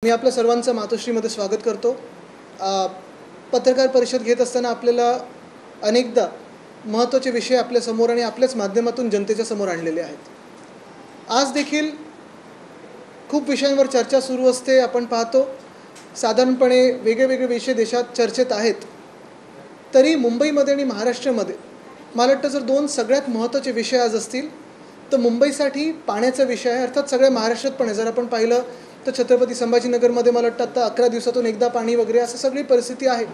मी आपल्या सर्वांचं मातोश्रीमध्ये स्वागत करतो। पत्रकार परिषद घेत असताना आपल्याला अनेकदा महत्त्वाचे विषय आपल्या समोर आणि आपल्याच माध्यमातून जनतेच्या समोर आणलेले आहेत। आज देखील खूप विषयांवर चर्चा सुरू असते। आपण पाहतो साधारणपणे वेगवेगळे विषय देशात चर्चेत आहेत, तरी मुंबईमध्ये आणि महाराष्ट्रामध्ये मला वाटतं जर दोन सगळ्यात महत्त्वाचे विषय आज असतील तर मुंबईसाठी पाण्याचा विषय आहे। अर्थात सगळ्या महाराष्ट्रात पण आहे। जर आपण पाहिलं तर छत्रपती संभाजीनगरमध्ये मला वाटतं आता 11 दिवसातून एकदा पाणी वगैरे असं सगळी परिस्थिती आहे।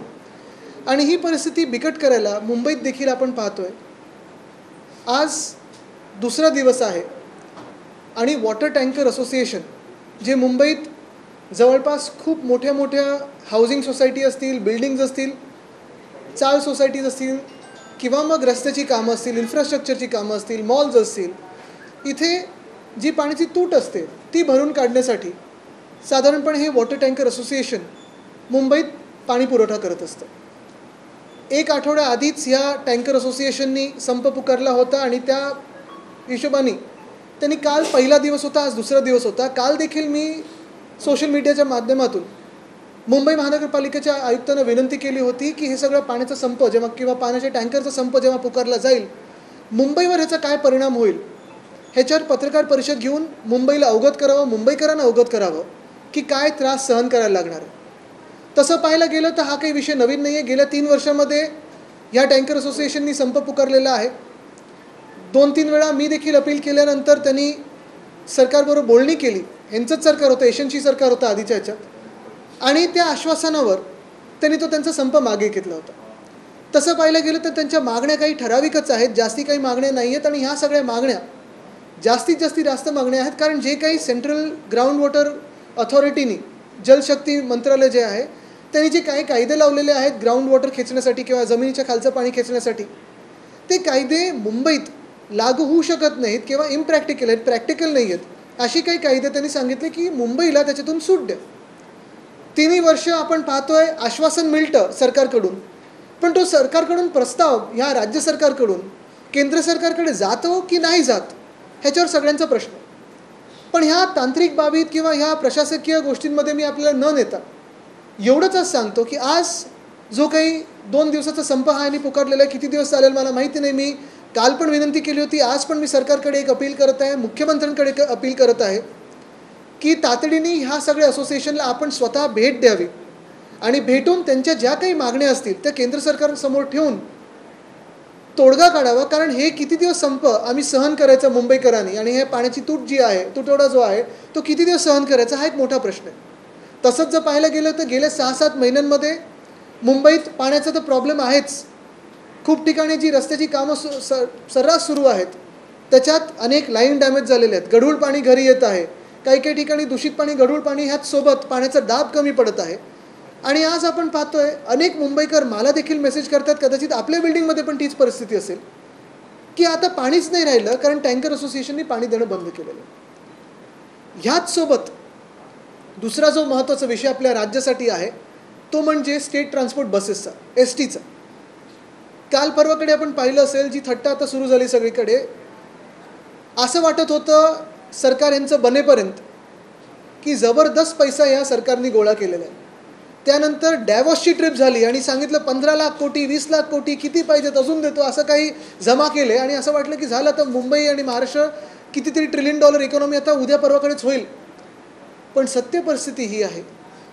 आणि ही परिस्थिती बिकट करायला मुंबईत देखील आपण पाहतोय आज दुसरा दिवस आहे आणि वॉटर टँकर असोसिएशन जे मुंबईत जवळपास खूप मोठ्या मोठ्या हाऊसिंग सोसायटी असतील, बिल्डिंग्स असतील, चाळ सोसायटीज असतील किंवा मग रस्त्याची कामं असतील, इन्फ्रास्ट्रक्चरची कामं असतील, मॉल्स असतील, इथे जी पाण्याची तूट असते ती भरून काढण्यासाठी साधारणपणे हे वॉटर टँकर असोसिएशन मुंबईत पाणी पुरवठा करत असतं। एक आठवड्या आधीच ह्या टँकर असोसिएशननी संप पुकारला होता आणि त्या हिशोबाने त्यांनी काल पहिला दिवस होता, आज दुसरा दिवस होता। काल देखील मी सोशल मीडियाच्या माध्यमातून मुंबई महानगरपालिकेच्या आयुक्तांना विनंती केली होती की हे सगळं पाण्याचा संप जेव्हा किंवा पाण्याच्या टँकरचा संप जेव्हा पुकारला जाईल, मुंबईवर ह्याचा काय परिणाम होईल ह्याच्यावर पत्रकार परिषद घेऊन मुंबईला अवगत करावं, मुंबईकरांना अवगत करावं की काय त्रास सहन करायला लागणार आहे। तसं पाहायला गेलं तर हा काही विषय नवीन नाही आहे। गेल्या 3 वर्षामध्ये ह्या टँकर असोसिएशननी संप पुकारलेला आहे। 2-3 वेळा मी देखील अपील केल्यानंतर त्यांनी सरकारबरोबर बोलणी केली। ह्यांचंच सरकार होतं, एशनची सरकार होतं आधीच्या ह्याच्यात, आणि त्या आश्वासनावर त्यांनी त्यांचा संप मागे घेतला होता। तसं पाहायला गेलं तर त्यांच्या मागण्या काही ठराविकच आहेत, जास्ती काही मागण्या नाही आहेत। आणि ह्या सगळ्या मागण्या जास्त मागण्या आहेत कारण जे काही सेंट्रल ग्राउंड वॉटर अथॉरिटीनी जलशक्ती मंत्रालय जे आहे त्यांनी जे काही कायदे लावलेले आहेत ग्राउंड वॉटर खेचण्यासाठी किंवा जमिनीच्या खालचं पाणी खेचण्यासाठी, ते कायदे मुंबईत लागू होऊ शकत नाहीत किंवा इम्प्रॅक्टिकल आहेत, प्रॅक्टिकल नाही आहेत। अशी काही कायदे त्यांनी सांगितले की मुंबईला त्याच्यातून सूट द्या। 3 वर्ष आपण पाहतोय आश्वासन मिळतं सरकारकडून, पण तो सरकारकडून प्रस्ताव ह्या राज्य सरकारकडून केंद्र सरकारकडे जातो की नाही जात ह्याच्यावर सगळ्यांचा प्रश्न। पण ह्या तांत्रिक बाबीत किंवा ह्या प्रशासकीय गोष्टींमध्ये मी आपल्याला न नेता एवढंच सांगतो की आज जो काही 2 दिवसाचा संप हा यांनी पुकारलेला आहे, किती दिवस चालेल मला माहिती नाही। मी काल पण विनंती केली होती, आज पण मी सरकारकडे एक अपील करत आहे, मुख्यमंत्र्यांकडे एक अपील करत आहे की तातडीने ह्या सगळ्या असोसिएशनला आपण स्वतः भेट द्यावी आणि भेटून त्यांच्या ज्या काही मागण्या असतील त्या केंद्र सरकारसमोर ठेवून तोडगा काढावा। कारण हे किती दिवस संप आम्ही सहन करायचा मुंबईकरांनी, आणि हे पाण्याची तूट जी आहे, तुटवडा जो आहे तो किती दिवस सहन करायचा हा एक मोठा प्रश्न आहे। तसंच जर पाहायला गेलं तर गेल्या 6-7 महिन्यांमध्ये मुंबईत पाण्याचा तर प्रॉब्लेम आहेच। खूप ठिकाणी जी रस्त्याची कामं सर्रास सुरू आहेत त्याच्यात अनेक लाईन डॅमेज झालेले आहेत, गढूळ पाणी घरी येत आहे, काही ठिकाणी दूषित पाणी, गढूळ पाणी ह्याच सोबत पाण्याचा दाब कमी पडत आहे। आणि आज आपण पाहतोय अनेक मुंबईकर मला देखील मेसेज करतात, कदाचित आपल्या बिल्डिंगमध्ये पण तीच परिस्थिती असेल की आता पाणीच नाही राहिलं कारण टँकर असोसिएशननी पाणी देणं बंद केलेलं आहे। ह्याच सोबत दुसरा जो महत्त्वाचा विषय आपल्या राज्यासाठी आहे तो म्हणजे स्टेट ट्रान्सपोर्ट बसेसचा, STचा। काल परवाकडे आपण पाहिलं असेल जी थट्टा आता सुरू झाली सगळीकडे। असं वाटत होतं सरकार यांचं बनेपर्यंत की जबरदस्त पैसा या सरकारने गोळा केलेला आहे। त्यानंतर डॅवॉसची ट्रिप झाली आणि सांगितलं 15 लाख कोटी, 20 लाख कोटी किती पाहिजेत अजून देतो असं काही जमा केले, आणि असं वाटलं की झालं तर मुंबई आणि महाराष्ट्र कितीतरी $1 ट्रिलियन इकॉनॉमी आता उद्या परवाकडेच होईल। पण सत्य परिस्थिती ही आहे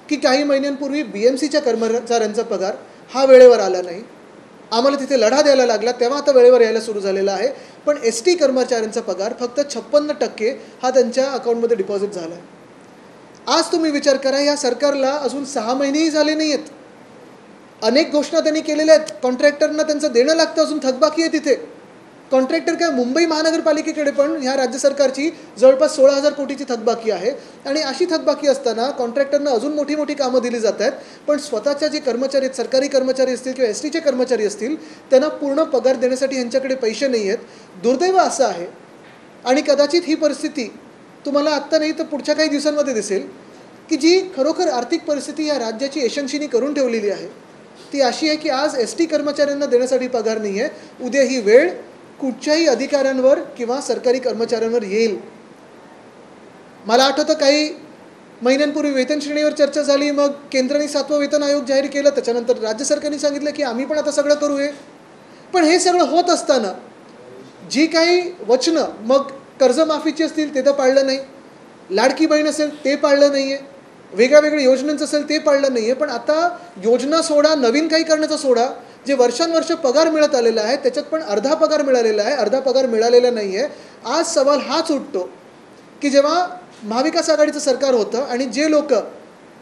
की काही महिन्यांपूर्वी BMCच्या कर्मचाऱ्यांचा पगार हा वेळेवर आला नाही। आम्हाला तिथे लढा द्यायला लागला तेव्हा आता वेळेवर यायला सुरू झालेला आहे। पण ST कर्मचाऱ्यांचा पगार फक्त 56% हा त्यांच्या अकाउंटमध्ये डिपॉझिट झाला आहे। आज तुम्ही विचार करा, या सरकारला अजून 6 महिनेही झाले नाही आहेत, अनेक घोषणा त्यांनी केलेल्या आहेत, कॉन्ट्रॅक्टरना त्यांचं देणं लागतं, अजून थकबाकी आहे तिथे। कॉन्ट्रॅक्टर काय, मुंबई महानगरपालिकेकडे पण ह्या राज्य सरकारची जवळपास 16,000 कोटीची थकबाकी आहे। आणि अशी थकबाकी असताना कॉन्ट्रॅक्टरना अजून मोठी कामं दिली जात आहेत, पण स्वतःच्या जे कर्मचारी आहेत, सरकारी कर्मचारी असतील किंवा STचे कर्मचारी असतील, त्यांना पूर्ण पगार देण्यासाठी यांच्याकडे पैसे नाही आहेत। दुर्दैव असं आहे आणि कदाचित ही परिस्थिती तुम्हाला आत्ता नाही तर पुढच्या काही दिवसांमध्ये दिसेल की जी खरोखर आर्थिक परिस्थिती या राज्याची एशनशीनी करून ठेवलेली आहे ती अशी आहे की आज ST कर्मचाऱ्यांना देण्यासाठी पगार नाही आहे, उद्या ही वेळ कुठच्याही अधिकाऱ्यांवर किंवा सरकारी कर्मचाऱ्यांवर येईल। मला आठवतं काही महिन्यांपूर्वी वेतन श्रेणीवर चर्चा झाली, मग केंद्राने 7वं वेतन आयोग जाहीर केलं, त्याच्यानंतर राज्य सरकारने सांगितलं की आम्ही पण आता सगळं करू हे. पण हे सगळं होत असताना जी काही वचनं, मग कर्जमाफीची असतील ते तर पाळलं नाही, लाडकी बहीण असेल ते पाळलं नाही आहे, वेगळ्या योजनांचं असेल ते पाळलं नाही आहे. पण आता योजना सोडा, नवीन काही करण्याचा सोडा, जे वर्षानुवर्ष पगार मिळत आलेला आहे त्याच्यात पण अर्धा पगार मिळालेला आहे, अर्धा पगार मिळालेला नाही आहे. आज सवाल हाच उठतो की जेव्हा महाविकास आघाडीचं सरकार होतं आणि जे लोक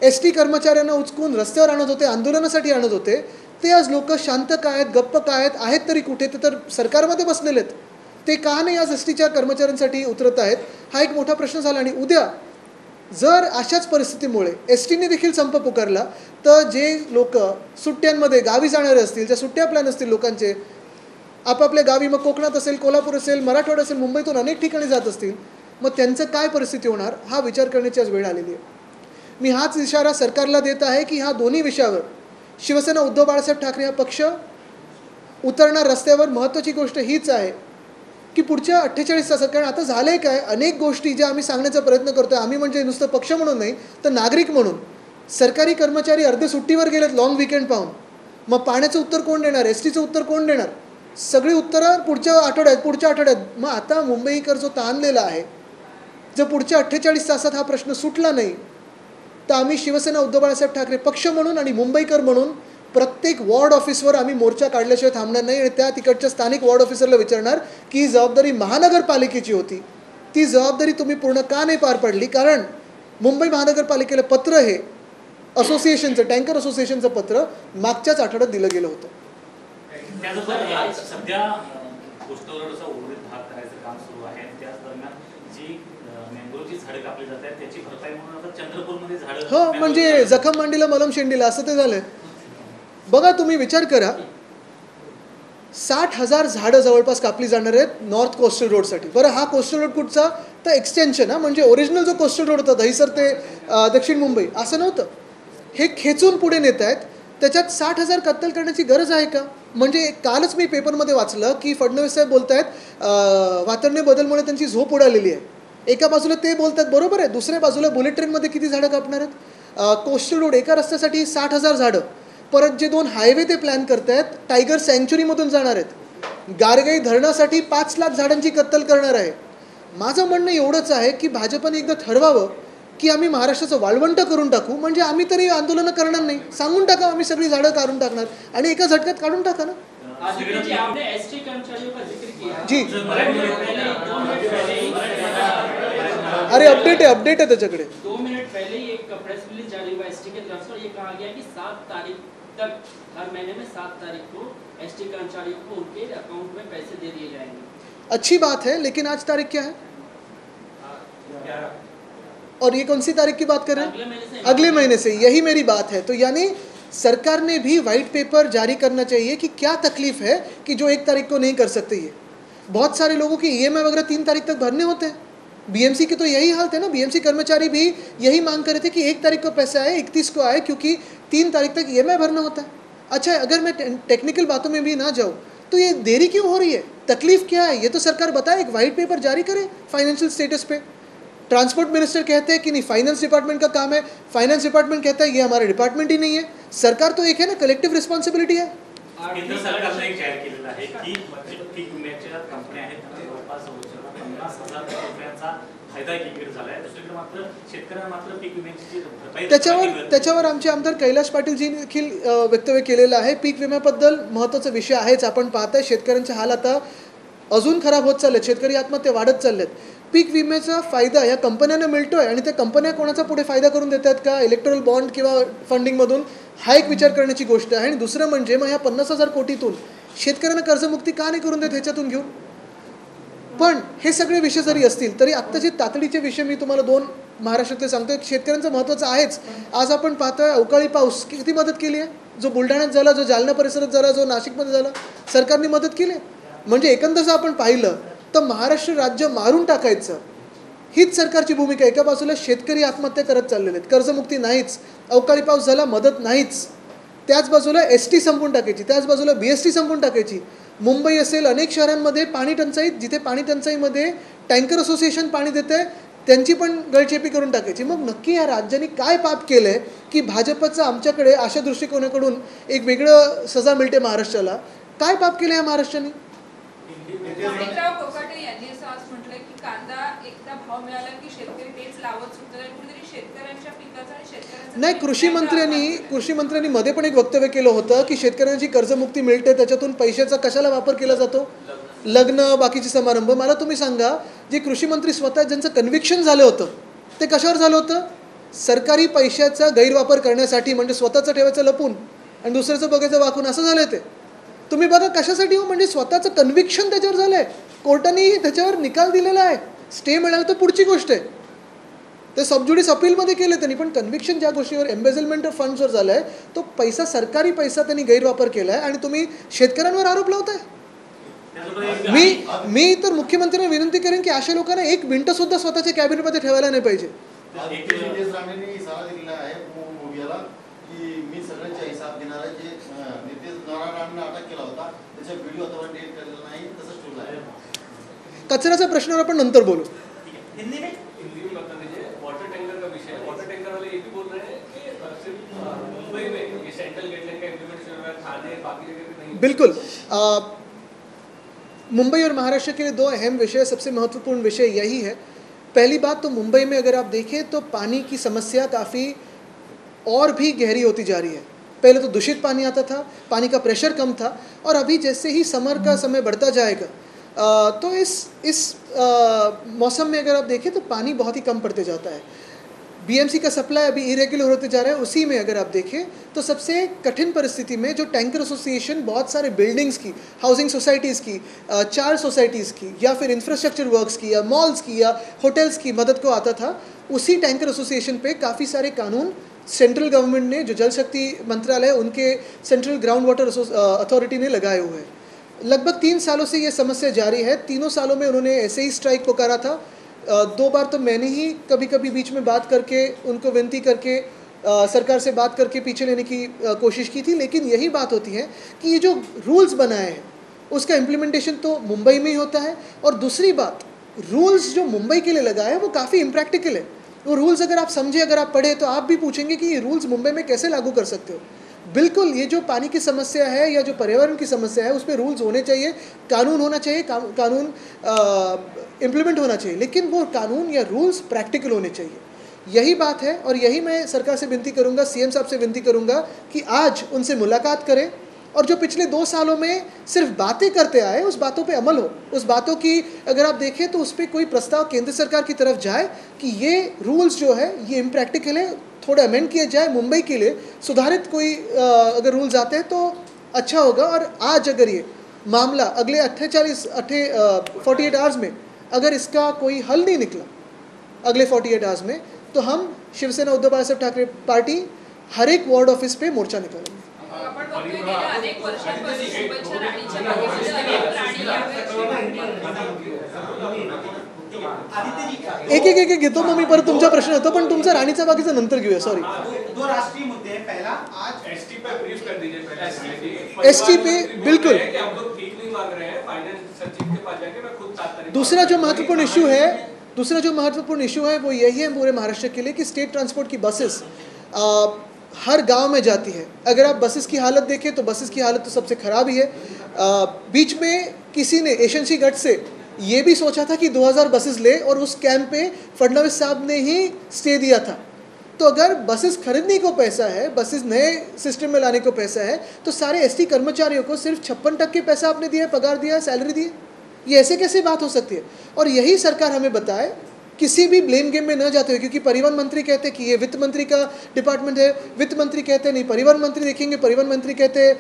ST कर्मचाऱ्यांना उचकून रस्त्यावर आणत होते, आंदोलनासाठी आणत होते, ते आज लोक शांत काय आहेत, गप्प काय आहेत तरी कुठे, ते तर सरकारमध्ये बसलेले आहेत. ते का नाही आज STच्या कर्मचाऱ्यांसाठी उतरत आहेत, हा एक मोठा प्रश्न झाला. आणि उद्या जर अशाच परिस्थितीमुळे STने देखील संप पुकारला तर जे लोक सुट्ट्यांमध्ये गावी जाणारे असतील, ज्या सुट्ट्या प्लॅन असतील लोकांचे आपापल्या गावी, मग कोकणात असेल, कोल्हापूर असेल, मराठवाडा असेल, मुंबईतून अनेक ठिकाणी जात असतील, मग त्यांचं काय परिस्थिती होणार, हा विचार करण्याची आज वेळ आलेली आहे. मी हाच इशारा सरकारला देत आहे की ह्या दोन्ही विषयावर शिवसेना उद्धव बाळासाहेब ठाकरे हा पक्ष उतरणार रस्त्यावर. महत्त्वाची गोष्ट हीच आहे की पुढच्या 48 तासात, कारण आता झालं आहे काय, अनेक गोष्टी ज्या आम्ही सांगण्याचा प्रयत्न करतो आहे, आम्ही म्हणजे नुसतं पक्ष म्हणून नाही तर नागरिक म्हणून. सरकारी कर्मचारी अर्धे सुट्टीवर गेलेत लाँग विकेंड पाहून, मग पाण्याचं उत्तर कोण देणार, STचं उत्तर कोण देणार, सगळी उत्तरं पुढच्या आठवड्यात. मग आता मुंबईकर जो ताणलेला आहे, जर पुढच्या 48 तासात हा प्रश्न सुटला नाही तर आम्ही शिवसेना उद्धव बाळासाहेब ठाकरे पक्ष म्हणून आणि मुंबईकर म्हणून प्रत्येक वॉर्ड ऑफिसवर आम्ही मोर्चा काढल्याशिवाय थांबणार नाही. आणि त्या तिकडच्या स्थानिक वॉर्ड ऑफिसरला विचारणार की ही जबाबदारी महानगरपालिकेची होती, ती जबाबदारी तुम्ही पूर्ण का नाही पार पाडली. कारण मुंबई महानगरपालिकेला पत्र हे असोसिएशनचं, टँकर असोसिएशनचं पत्र मागच्याच आठवड्यात दिलं गेलं होतं. सध्या कोस्टलवर उर्वरित भाग करायचं काम सुरू आहे. त्याच दरम्यान जी मँग्रोवची झाडं कापली जात आहेत त्याची भरपाई म्हणून आता चंद्रपूरमध्ये झाडं, हो, म्हणजे जखम मांडीला मलम शेंडीला असं ते झालंय. बघा, तुम्ही विचार करा, 60,000 झाडं जवळपास कापली जाणार आहेत नॉर्थ कोस्टल रोडसाठी. बरं, हा कोस्टल रोड कुठचा, तर एक्सटेन्शन, म्हणजे ओरिजिनल जो कोस्टल रोड होता दहिसर ते दक्षिण मुंबई असं नव्हतं, हे खेचून पुढे नेत आहेत. त्याच्यात 60,000 कत्तल करण्याची गरज आहे का. म्हणजे कालच मी पेपरमध्ये वाचलं की फडणवीस साहेब बोलत आहेत वातावरणीय बदलमुळे त्यांची झोप उडालेली आहे. एका बाजूला ते बोलतात बरोबर आहे, दुसऱ्या बाजूला बुलेट ट्रेनमध्ये किती झाडं कापणार आहेत. कोस्टल रोड एका रस्त्यासाठी 60,000 झाडं. परत जे 2 हायवे ते प्लॅन करत आहेत, टायगर सँक्च्युरीमधून जाणार आहेत, गारगाई धरणासाठी 5 लाख झाडांची कत्तल करणार आहे. माझं म्हणणं एवढंच आहे की भाजपने एकदा ठरवावं की आम्ही महाराष्ट्राचं वाळवंट करून टाकू, म्हणजे आम्ही तरी आंदोलनं करणार नाही, सांगून टाका आम्ही सगळी झाडं काढून टाकणार आणि एका झटक्यात काढून टाका ना. जी, अरे अपडेट आहे त्याच्याकडे. 2 मिनट पहले ही एक प्रेस रिलीज जारी हुआ ST के तरफ से, ये कहा गया कि 7 तारीख तक, हर महीने में 7 तारीख को ST कर्मचारियों को उनके अकाउंट में पैसे दे दिए जाएंगे. अच्छी बात है, लेकिन आज तारीख क्या है और ये कौन सी तारीख की बात कर रहे हैं, अगले महीने से. यही मेरी बात है. तो यानी सरकार ने भी वाइट पेपर जारी करना चाहिए कि क्या तकलीफ है कि जो 1 तारीख को नहीं कर सकते. ये बहुत सारे लोगों की EMI वगैरह 3 तारीख तक भरने होते हैं. BMC के तो यही हाल थे ना, BMC कर्मचारी भी यही मांग कर रहे थे कि 1 तारीख को पैसे आए, 31 को आए, क्योंकि 3 तारीख तक EMI भरना होता है. अच्छा, अगर मैं टेक्निकल बातों में भी ना जाऊँ तो ये देरी क्यों हो रही है, तकलीफ क्या है, ये तो सरकार बताए, एक वाइट पेपर जारी करे फाइनेंशियल स्टेटस पे. ट्रांसपोर्ट मिनिस्टर कहते हैं कि नहीं फाइनेंस डिपार्टमेंट का काम है, फाइनेंस डिपार्टमेंट कहता है ये हमारा डिपार्टमेंट ही नहीं है. सरकार तो एक है ना, कलेक्टिव रिस्पॉन्सिबिलिटी है. केंद्र सरकारने एक जाहीर केलेलं आहे की पीक विम्याच्या कंपन्या आहेत त्यांना जवळपास 50,000 कोटी रुपयांचा फायदा एकीकडे झाला आहे. दुसरीकडे मात्र शेतकऱ्यांना मात्र पीक विम्याची भरपाई. त्याच्यावर आमचे आमदार कैलाश पाटीलजी देखील वक्तव्य केलेलं आहे. पीक विम्याबद्दल महत्त्वाचा विषय आहेच. आपण पाहताय शेतकऱ्यांचे हाल आता अजून खराब होत चाललेत, शेतकरी आत्महत्या वाढत चालल्यात. पीक विम्याचा फायदा या कंपन्यांना मिळतोय आणि त्या कंपन्या कोणाचा पुढे फायदा करून देतात का, इलेक्ट्रॉल बॉन्ड किंवा फंडिंगमधून, हा एक विचार करण्याची गोष्ट आहे. आणि दुसरं म्हणजे मग ह्या 50,000 कोटीतून शेतकऱ्यांना कर्जमुक्ती का नाही करून देत ह्याच्यातून घेऊन. पण हे सगळे विषय जरी असतील तरी आत्ताचे तातडीचे विषय मी तुम्हाला 2 महाराष्ट्रातले सांगतोय. शेतकऱ्यांचं महत्त्वाचं आहेच. आज आपण पाहतोय अवकाळी पाऊस किती मदत केली आहे, जो बुलढाण्यात झाला, जो जालना परिसरात झाला, जो नाशिकमध्ये झाला, सरकारने मदत केली. म्हणजे एकंदर आपण पाहिलं तर महाराष्ट्र राज्य मारून टाकायचं हीच सरकारची भूमिका. एका बाजूला शेतकरी आत्महत्या करत चाललेले आहेत, कर्जमुक्ती नाहीच, अवकाळी पाऊस झाला मदत नाहीच, त्याच बाजूला ST संपून टाकायची, त्याच बाजूला BST संपून टाकायची. मुंबई असेल, अनेक शहरांमध्ये पाणी टंचाई, जिथे पाणी टंचाईमध्ये टँकर असोसिएशन पाणी देते त्यांची पण गळचेपी करून टाकायची. मग नक्की या राज्याने काय पाप केलं आहे की भाजपचं आमच्याकडे अशा दृष्टिकोनाकडून एक वेगळं सजा मिळते महाराष्ट्राला? काय पाप केलं या महाराष्ट्राने? माणिकराव कोकाटे यांनी असं आज म्हटलंय की कांदा एकदा भाव मिळाला की शेतकरी तेच लावत सुटतात आणि कुठेतरी शेतकऱ्यांच्या पिकाचा आणि शेतकऱ्यांचा नाही, कृषी मंत्र्यांनी मध्ये पण एक वक्तव्य केलं होतं की शेतकऱ्यांची कर्जमुक्ती मिळते, त्याच्यातून पैशाचा कशाला वापर केला जातो? लग्न, बाकीचे समारंभ. मला तुम्ही सांगा, जे कृषी मंत्री स्वतः ज्यांचं कन्व्हिक्शन झालं होतं ते कशावर झालं होतं? सरकारी पैशाचा गैरवापर करण्यासाठी, म्हणजे स्वतःचं ठेवायचं लपून आणि दुसऱ्याचं बघायचं वाकून, असं झालं ते. तुम्ही बघा कशासाठी हो, म्हणजे स्वतःचं कन्व्हिक्शन त्याच्यावर झालं आहे, कोर्टाने त्याच्यावर निकाल दिलेला आहे. स्टे मिळाला तर पुढची गोष्ट आहे, ते सबज्युडिस अपीलमध्ये केले त्यांनी, पण कन्व्हिक्शन ज्या गोष्टीवर एम्बेझलमेंट ऑफ फंड्सवर झालं आहे तो पैसा, सरकारी पैसा त्यांनी गैरवापर केला आहे आणि तुम्ही शेतकऱ्यांवर आरोप लावताय. मी तर मुख्यमंत्र्यांना विनंती करेन की अशा लोकांना एक मिनिटं सुद्धा स्वतःच्या कॅबिनेटमध्ये ठेवायला नाही पाहिजे. नितेश राणेंनी सल्ला दिलेला आहे मोदीला की मी सगळ्यांचा हिसाब घेणार आहे. जे नितेश राणेंना अटक केला होता त्याचा व्हिडिओ आता डिलीट केलेला नाही, तसंच ठेवला आहे. कचऱ्याच्या प्रश्नावर आपण नंतर बोलू. हिंदी में बता दीजिए, वाटर टैंकर का विषय है. वाटर टैंकर वाले ये भी बोल रहे हैं कि सिर्फ मुंबई में ये सेंट्रल गेटलाइन का इम्प्लीमेंट हो रहा है, थाने बाकी जगह पे नहीं. बिल्कुल. मुंबई और महाराष्ट्र के लिए दो अहम विषय, सबसे महत्वपूर्ण विषय यही है. पहली बात तो मुंबई में अगर आप देखें तो पानी की समस्या काफ़ी और भी गहरी होती जा रही है. पहले तो दूषित पानी आता था, पानी का प्रेशर कम था, और अभी जैसे ही समर का समय बढ़ता जाएगा तो इस मौसम में अगर आप देखें तो पानी बहुत ही कम पड़ते जाता है. बीएमसी का सप्लाई अभी इरेगुलर होते जा रहा है. उसी में अगर आप देखें तो सबसे कठिन परिस्थिति में जो टैंकर एसोसिएशन बहुत सारे बिल्डिंग्स की, हाउसिंग सोसाइटीज़ की, 4 सोसाइटीज़ की, या फिर इंफ्रास्ट्रक्चर वर्क्स की, या मॉल्स की, या होटल्स की मदद को आता था, उसी टैंकर एसोसिएशन पे काफ़ी सारे कानून सेंट्रल गवर्नमेंट ने, जो जल शक्ति मंत्रालय, उनके सेंट्रल ग्राउंड वाटर अथॉरिटी ने लगाए हुए हैं. लगभग 3 सालों से ये समस्या जारी है. तीनों सालों में उन्होंने ऐसे ही स्ट्राइक पुकारा था. 2 बार तो मैंने ही कभी कभी बीच में बात करके, उनको विनती करके, सरकार से बात करके पीछे लेने की कोशिश की थी. लेकिन यही बात होती है कि ये जो रूल्स बनाए हैं उसका इम्प्लीमेंटेशन तो मुंबई में ही होता है. और दूसरी बात, रूल्स जो मुंबई के लिए लगाए हैं वो काफ़ी इम्प्रैक्टिकल है. वो रूल्स अगर आप समझे, अगर आप पढ़े, तो आप भी पूछेंगे कि ये रूल्स मुंबई में कैसे लागू कर सकते हो. बिल्कुल, ये जो पानी की समस्या है या जो पर्यावरण की समस्या है उस पर रूल्स होने चाहिए, कानून होना चाहिए, कानून इम्प्लीमेंट होना चाहिए, लेकिन वो कानून या रूल्स प्रैक्टिकल होने चाहिए. यही बात है, और यही मैं सरकार से विनती करूंगा, सीएम साहब से विनती करूंगा कि आज उनसे मुलाकात करें और जो पिछले 2 सालों में सिर्फ बातें करते आए उस बातों पे अमल हो. उस बातों की अगर आप देखें तो उस पर कोई प्रस्ताव केंद्र सरकार की तरफ जाए कि ये रूल्स जो है ये इम्प्रैक्टिकल है, थोड़ा अमेंड किया जाए, मुंबई के लिए सुधारित कोई अगर रूल्स आते हैं तो अच्छा होगा. और आज अगर ये मामला अगले 48 आवर्स में अगर इसका कोई हल नहीं निकला अगले 48 आवर्स में, तो हम शिवसेना उद्धव बाळासाहेब ठाकरे पार्टी हर एक वॉर्ड ऑफिस पे मोर्चा निकालेंगे. आपण बघतोय गेल्या अनेक वर्षांपासून मुंबईच्या राणीच्या बागेमध्ये अनेक प्राणी एक घेतो, मग मी परत तुमचा प्रश्न होतो, पण तुमचा राणीचा बागेचा नंतर घेऊया. सॉरी. 2 राष्ट्रीय मुद्दे हैं. पहला, आज एसटी पे ब्रीफ कर दीजिए पहले. एसटी पे बिल्कुल. हम लोग ठीक नहीं मांग रहे हैं, फाइनेंस सचिव के पास जाके मैं खुद 7 तारीख. दूसरा जो महत्वपूर्ण इशू है वो यही है पूरे महाराष्ट्र के लिए कि स्टेट ट्रांसपोर्ट की बसेस हर गांव में जाती है. अगर आप बसेस की हालत देखें तो बसेस की हालत तो सबसे ख़राब ही है. बीच में किसी ने एशंसी गट से ये भी सोचा था कि 2000 बसेस ले, और उस कैंप पे फडणवीस साहब ने ही स्टे दिया था. तो अगर बसेस खरीदने को पैसा है, बसेस नए सिस्टम में लाने को पैसा है, तो सारे एसटी कर्मचारियों को सिर्फ 56% पैसा आपने दिया है, पगार दिया है, सैलरी दी है. ये ऐसे कैसे बात हो सकती है? और यही सरकार हमें बताए, किसी भी ब्लेम गेम में न जाते हुए, क्योंकि परिवहन मंत्री कहते हैं कि ये वित्त मंत्री का डिपार्टमेंट है, वित्त मंत्री कहते हैं नहीं परिवहन मंत्री देखेंगे, परिवहन मंत्री कहते हैं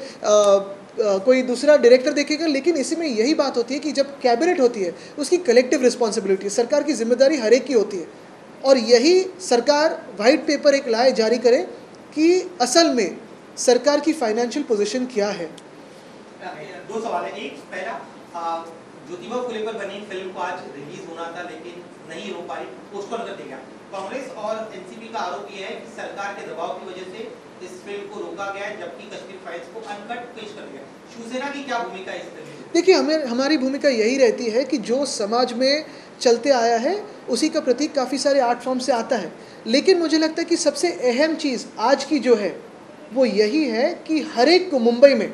कोई दूसरा डायरेक्टर देखेगा. लेकिन इसमें यही बात होती है कि जब कैबिनेट होती है उसकी कलेक्टिव रिस्पॉन्सिबिलिटी, सरकार की जिम्मेदारी हर एक की होती है. और यही सरकार वाइट पेपर एक लाए, जारी करे कि असल में सरकार की फाइनेंशियल पोजीशन क्या है. 2 सवाल है. एक, पहला, ज्योतिबा फुले पर बनी फिल्म को आज रिलीज होना था लेकिन नहीं हो पाई, उसको नजर देगा. कांग्रेस और एनसीपी का आरोप यह है कि सरकार के दबाव की वजह से इस फिल्म को रोका गया है, जबकि कश्मीर फाइल्स को अनकट पेश कर दिया. शिवसेना की क्या भूमिका है इस फिल्म में? देखिए, हमारी भूमिका यही रहती है कि जो समाज में चलते आया है, उसी का प्रतीक काफ़ी सारे आर्ट फॉर्म से आता है। लेकिन मुझे लगता है कि सबसे अहम चीज़ आज की जो है वो यही है कि हर एक को मुंबई में,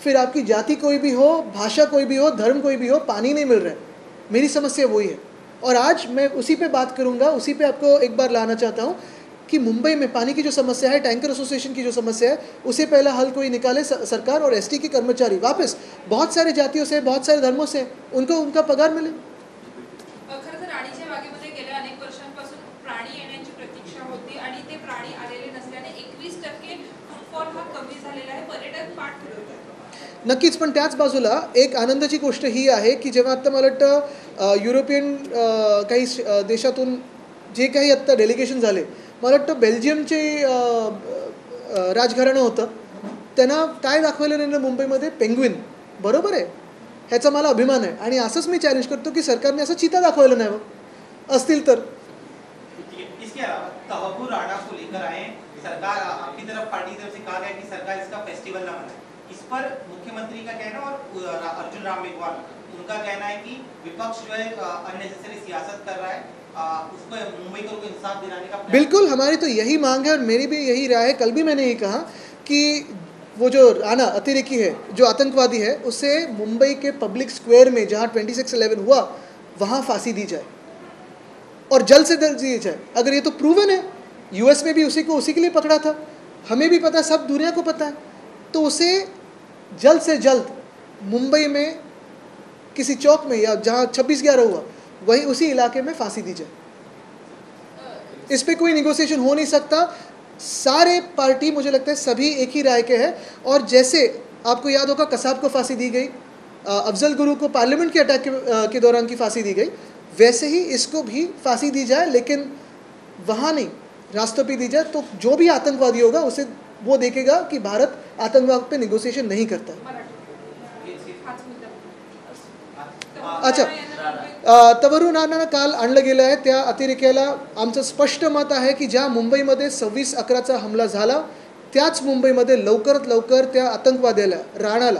फिर आपकी जाति कोई भी हो, भाषा कोई भी हो, धर्म कोई भी हो, पानी नहीं मिल रहा है। मेरी समस्या वही है और आज मैं उसी पे बात करूँगा, उसी पे आपको एक बार लाना चाहता हूँ कि मुंबई में पानी की जो समस्या है, टैंकर एसोसिएशन की जो समस्या है, उसे पहला हल कोई निकाले सरकार और एसटी के कर्मचारी वापस बहुत सारे जातियों से, बहुत सारे धर्मों से उनको उनका पगार मिले। खरं तर राणीच्या बागेमध्ये गेल्या अनेक वर्षांपासून प्राणी येण्याची प्रतीक्षा होती आणि ते प्राणी आलेले नसल्याने 21% फुटफॉल हा कमी झालेला आहे, पर्यटक पाठ फिरवतात। नक्कीच, पण त्याच बाजूला एक आनंदाची गोष्ट ही आहे की जेव्हा आत्ता मला वाटतं युरोपियन काही देशातून जे काही आत्ता डेलिगेशन झाले, मला वाटतं बेल्जियमचे राजघराणं होतं, त्यांना काय दाखवलं नाही ना मुंबईमध्ये, पेंग्विन, बरोबर आहे, ह्याचा मला अभिमान आहे आणि असंच मी चॅलेंज करतो की सरकारने असं चिता दाखवलं नाही मग असतील तर। इसके अलावा तहब्बुर राणा को लेकर आए, सरकार आपकी तरफ पार्टी की तरफ से कहा गया कि सरकार इसका फेस्टिवल ना मनाए, इस पर मुख्यमंत्री का कहना और अर्जुन राम मेघवाल उनका कहना है कि विपक्ष जो है अननेसेसरी सियासत कर रहा है, उसको मुंबई को इंसाफ दिलाने का बिल्कुल, हमारी तो यही मांग है और मेरी भी यही राय है। कल भी मैंने ये कहा कि वो जो राणा अतिरेकी है, जो आतंकवादी है, उसे मुंबई के पब्लिक स्क्वायर में जहाँ 26/11 हुआ वहाँ फांसी दी जाए और जल्द से जल्द दी जाए। अगर ये तो प्रूवन है, यूएस में भी उसी के लिए पकड़ा था, हमें भी पता, सब दुनिया को पता है, तो उसे जल्द से जल्द मुंबई में किसी चौक में या जहाँ 26/11 हुआ वही उसी इलाके में फांसी दी जाए। इस पे कोई निगोसिएशन हो नहीं सकता। सारे पार्टी मुझे लगता है सभी एक ही राय के हैं और जैसे आपको याद होगा कसाब को फांसी दी गई, अफजल गुरु को पार्लियामेंट के अटैक के दौरान की फांसी दी गई, वैसे ही इसको भी फांसी दी जाए, लेकिन वहाँ नहीं, रास्तों पे दी जाए। तो जो भी आतंकवादी होगा उसे वो देखेगा कि भारत आतंकवाद पे निगोसिएशन नहीं करता। अच्छा, तवरून राणांना काल आणलं गेलं आहे, त्या अतिरेक्याला आमचं स्पष्ट मत आहे की ज्या मुंबईमध्ये 26/11चा हमला झाला त्याच मुंबईमध्ये लवकरात लवकर त्या आतंकवाद्याला, राणाला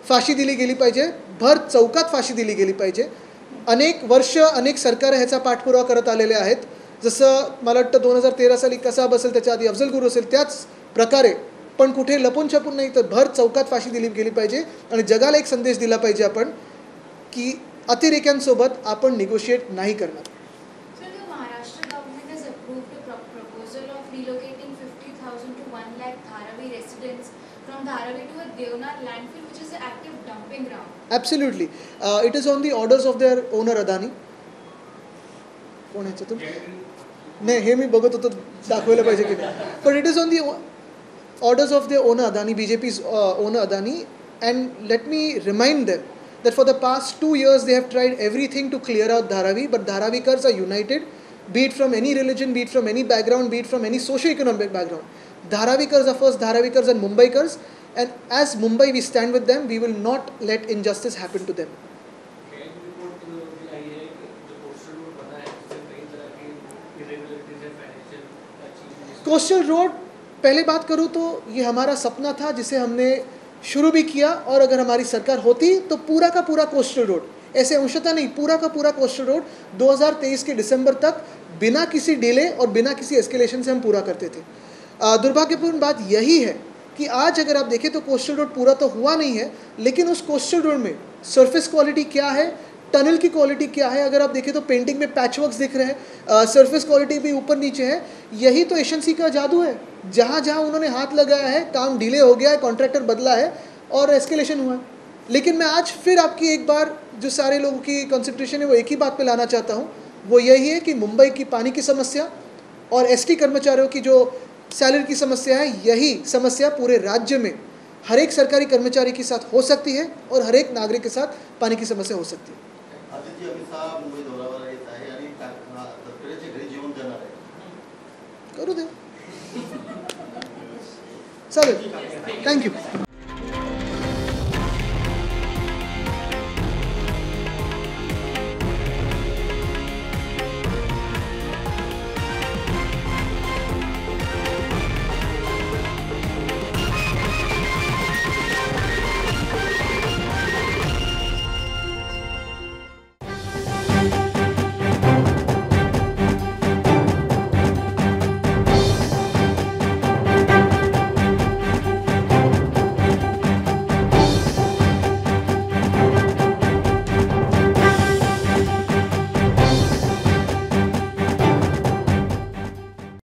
फाशी दिली गेली पाहिजे, भर चौकात फाशी दिली गेली पाहिजे। अनेक वर्ष अनेक सरकार ह्याचा पाठपुरावा करत आलेले आहेत, जसं मला वाटतं 2013 साली कसाब असेल, त्याच्या आधी अफजल गुरु असेल, त्याच प्रकारे पण कुठे लपून छपून नाही तर भर चौकात फाशी दिली गेली पाहिजे आणि जगाला एक संदेश दिला पाहिजे आपण की अतिरेक्यांसोबत आपण निगोशिएट नाही करणार। So the Maharashtra government has approved a proposal of relocating 50,000 to 1 lakh Dharavi residents from Dharavi to a Devnar landfill, which is an active dumping ground. Absolutely. It is on the orders of their owner Adani. कोण आहे तो? नाही, हे मी बघत होतो दाखवायला पाहिजे की नाही, but it is on the orders of their owner Adani, BJP's owner Adani, and let me remind them that for the past 2 years they have tried everything to clear out Dharavi, but Dharavikars are united, be it from any religion, be it from any background, be it from any socio-economic background. Dharavikars are first, Dharavikars and Mumbaikars, and as Mumbai we stand with them, we will not let injustice happen to them. Coastal road, पहले बात करूँ तो ये हमारा सपना था जिसे हमने शुरू भी किया, और अगर हमारी सरकार होती तो पूरा का पूरा कोस्टल रोड, ऐसे अंशतः नहीं, पूरा का पूरा कोस्टल रोड 2023 के दिसंबर तक बिना किसी डिले और बिना किसी एस्केलेशन से हम पूरा करते थे। दुर्भाग्यपूर्ण बात यही है कि आज अगर आप देखें तो कोस्टल रोड पूरा तो हुआ नहीं है, लेकिन उस कोस्टल रोड में सरफेस क्वालिटी क्या है, टनल की क्वालिटी क्या है, अगर आप देखें तो पेंटिंग में पैचवर्क्स दिख रहे हैं, सरफेस क्वालिटी भी ऊपर नीचे है। यही तो एशेंसी का जादू है, जहाँ जहाँ उन्होंने हाथ लगाया है काम डिले हो गया है, कॉन्ट्रैक्टर बदला है और एस्केलेशन हुआ है। लेकिन मैं आज फिर आपकी एक बार जो सारे लोगों की कंसंट्रेशन है वो एक ही बात पे लाना चाहता हूँ, वो यही है कि मुंबई की पानी की समस्या और एसटी कर्मचारियों की जो सैलरी की समस्या है, यही समस्या पूरे राज्य में हर एक सरकारी कर्मचारी के साथ हो सकती है और हर एक नागरिक के साथ पानी की समस्या हो सकती है। आदित्य अमित शाह मुंबई दौऱ्यावर येत आहे आणि तत्काळच्या घरी जेवण देणार आहे, करू दे, चालेल, थँक्यू।